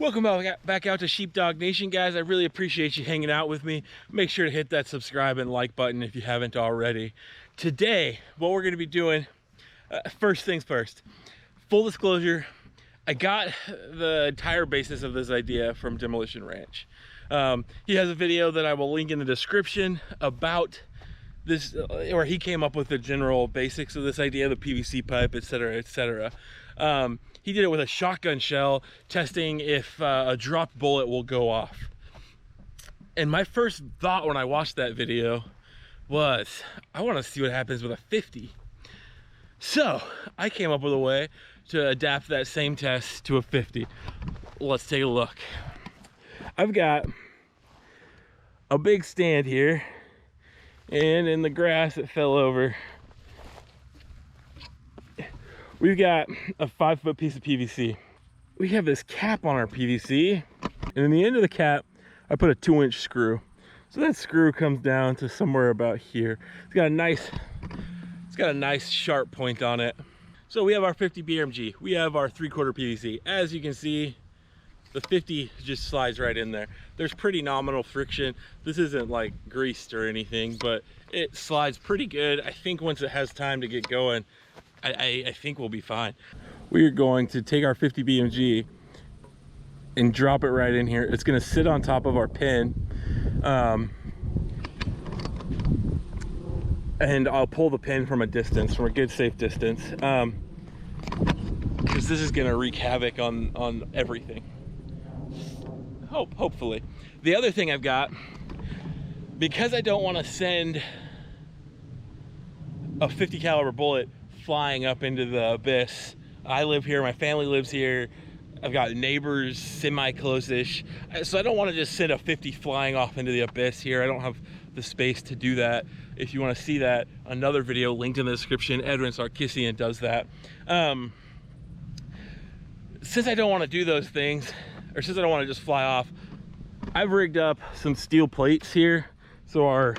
Welcome back out to Sheepdog Nation, guys. I really appreciate you hanging out with me. Make sure to hit that subscribe and like button if you haven't already. Today, what we're going to be doing, first things first, full disclosure, I got the entire basis of this idea from Demolition Ranch. He has a video that I will link in the description about this, where he came up with the general basics of this idea, the PVC pipe, etc., etc. He did it with a shotgun shell, testing if a dropped bullet will go off. And my first thought when I watched that video was, I want to see what happens with a 50. So I came up with a way to adapt that same test to a 50. Let's take a look. I've got a big stand here, and in the grass it fell over. We've got a 5-foot piece of PVC. We have this cap on our PVC, and in the end of the cap, I put a 2-inch screw. So that screw comes down to somewhere about here. It's got a nice sharp point on it. So we have our 50 BMG. We have our 3/4 PVC. As you can see, the 50 just slides right in there. There's pretty nominal friction. This isn't like greased or anything, but it slides pretty good. I think once it has time to get going, I think we'll be fine. We're going to take our 50 BMG and drop it right in here. It's gonna sit on top of our pin. And I'll pull the pin from a distance, from a good safe distance. Because this is gonna wreak havoc on everything. Hopefully. The other thing I've got, because I don't wanna send a 50 caliber bullet flying up into the abyss. I live here, my family lives here. I've got neighbors semi-close-ish. So I don't want to just send a 50 flying off into the abyss here. I don't have the space to do that. If you want to see that, another video linked in the description. Edwin Sarkisian does that. Since I don't want to do those things, or since I don't want to just fly off, I've rigged up some steel plates here. So our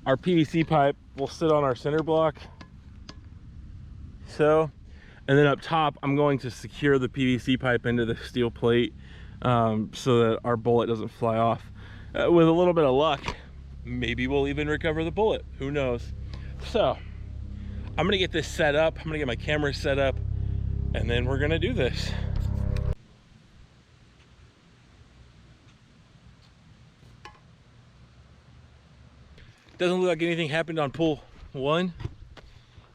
PVC pipe will sit on our center block. So, and then up top, I'm going to secure the PVC pipe into the steel plate so that our bullet doesn't fly off. With a little bit of luck, maybe we'll even recover the bullet. Who knows? So, I'm gonna get this set up. I'm gonna get my camera set up, and then we're gonna do this. Doesn't look like anything happened on pull 1,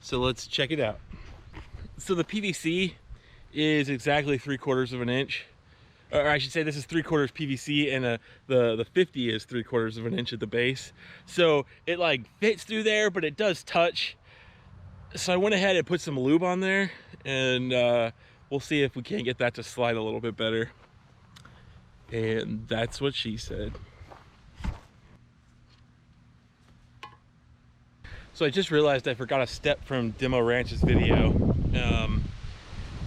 so let's check it out. So the PVC is exactly 3/4 of an inch, or I should say this is 3/4 PVC, and the 50 is 3/4 of an inch at the base. So it like fits through there, but it does touch. So I went ahead and put some lube on there, and we'll see if we can't get that to slide a little bit better. And that's what she said. So I just realized I forgot a step from Demo Ranch's video.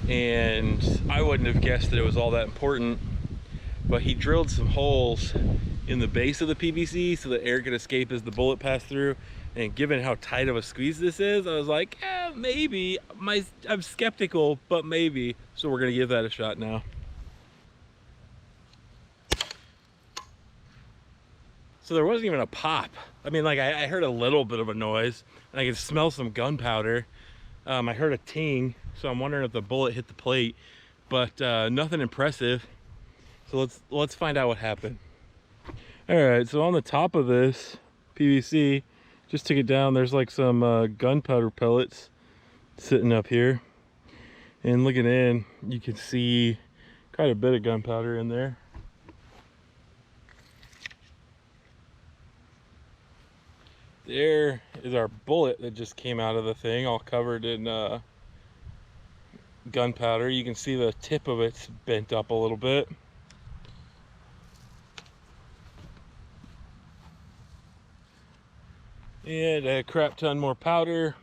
And I wouldn't have guessed that it was all that important, but he drilled some holes in the base of the PVC so that air could escape as the bullet passed through. And given how tight of a squeeze this is, I was like, maybe. I'm skeptical, but maybe. So we're gonna give that a shot now. So there wasn't even a pop. I mean, like I heard a little bit of a noise, and I could smell some gunpowder. I heard a ting, so I'm wondering if the bullet hit the plate, but nothing impressive. So let's find out what happened. All right, so on the top of this PVC, just took it down. There's like some gunpowder pellets sitting up here, and looking in, you can see quite a bit of gunpowder in there. There is our bullet that just came out of the thing, all covered in gunpowder. You can see the tip of it's bent up a little bit. And a crap ton more powder.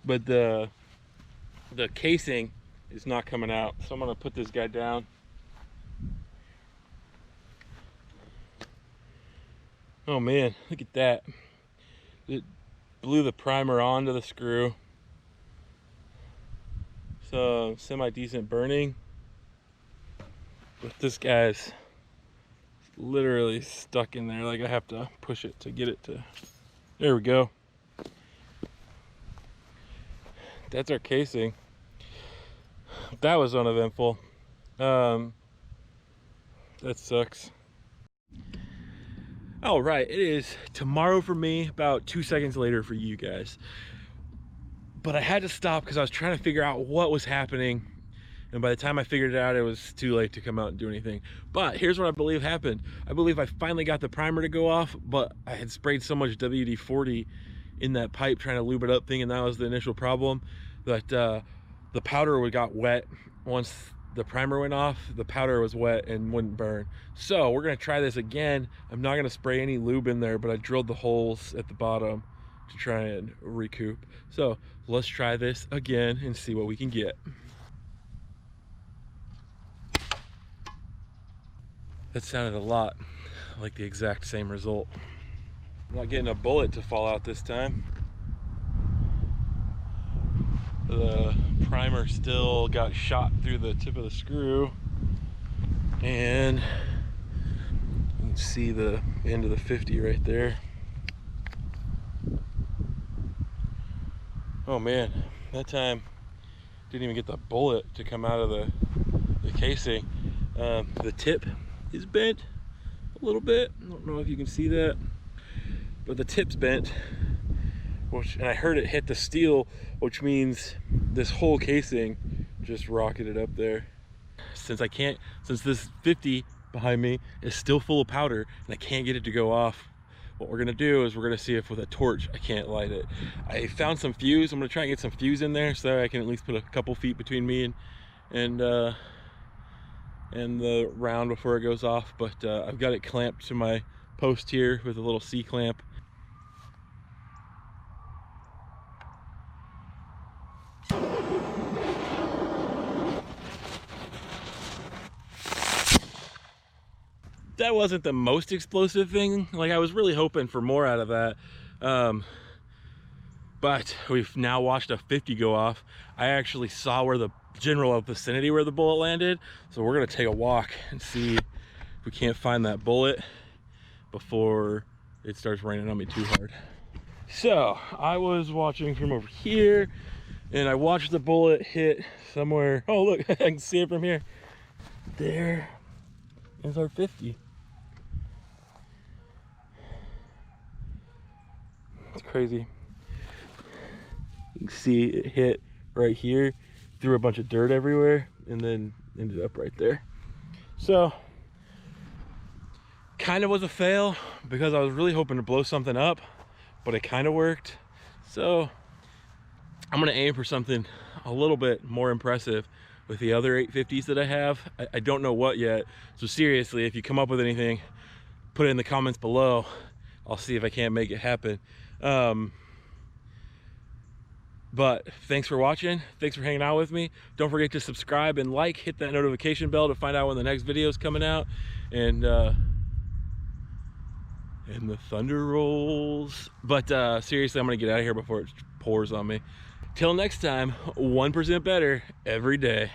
But the casing is not coming out. So I'm gonna put this guy down. Oh man, look at that. It blew the primer onto the screw. So semi-decent burning. But this guy's literally stuck in there. Like I have to push it to get it to, there we go. That's our casing. That was uneventful. That sucks. All right, it is tomorrow for me, about 2 seconds later for you guys. But I had to stop because I was trying to figure out what was happening. And by the time I figured it out, it was too late to come out and do anything. But here's what I believe happened. I believe I finally got the primer to go off, but I had sprayed so much WD-40 in that pipe trying to lube it up, thinking that was the initial problem, that the powder got wet. Once the primer went off, the powder was wet and wouldn't burn. So we're gonna try this again. I'm not gonna spray any lube in there, but I drilled the holes at the bottom to try and recoup. So let's try this again and see what we can get. That sounded a lot like the exact same result. I'm not getting a bullet to fall out this time. The primer still got shot through the tip of the screw, and you can see the end of the 50 right there. Oh man, that time didn't even get the bullet to come out of the casing. The tip is bent a little bit. I don't know if you can see that, but the tip's bent, and I heard it hit the steel, which means this whole casing just rocketed up there. Since this 50 behind me is still full of powder and I can't get it to go off, what we're gonna do is we're gonna see if with a torch I can't light it. I found some fuse. I'm gonna try and get some fuse in there so that I can at least put a couple feet between me and the round before it goes off. But I've got it clamped to my post here with a little C-clamp. That wasn't the most explosive thing. Like, I was really hoping for more out of that. But we've now watched a 50 go off. I actually saw where the general vicinity where the bullet landed. So we're gonna take a walk and see if we can't find that bullet before it starts raining on me too hard. So I was watching from over here and I watched the bullet hit somewhere. Oh look, I can see it from here. There is our 50. It's crazy. You can see it hit right here, threw a bunch of dirt everywhere, and then ended up right there. So kind of was a fail because I was really hoping to blow something up, but it kind of worked. So I'm gonna aim for something a little bit more impressive with the other 850s that I have. I don't know what yet. So seriously, if you come up with anything, put it in the comments below. I'll see if I can't make it happen. But thanks for watching. Thanks for hanging out with me. Don't forget to subscribe and like, hit that notification bell to find out when the next video is coming out. And the thunder rolls. But seriously, I'm gonna get out of here before it pours on me. Till next time, 1% better every day.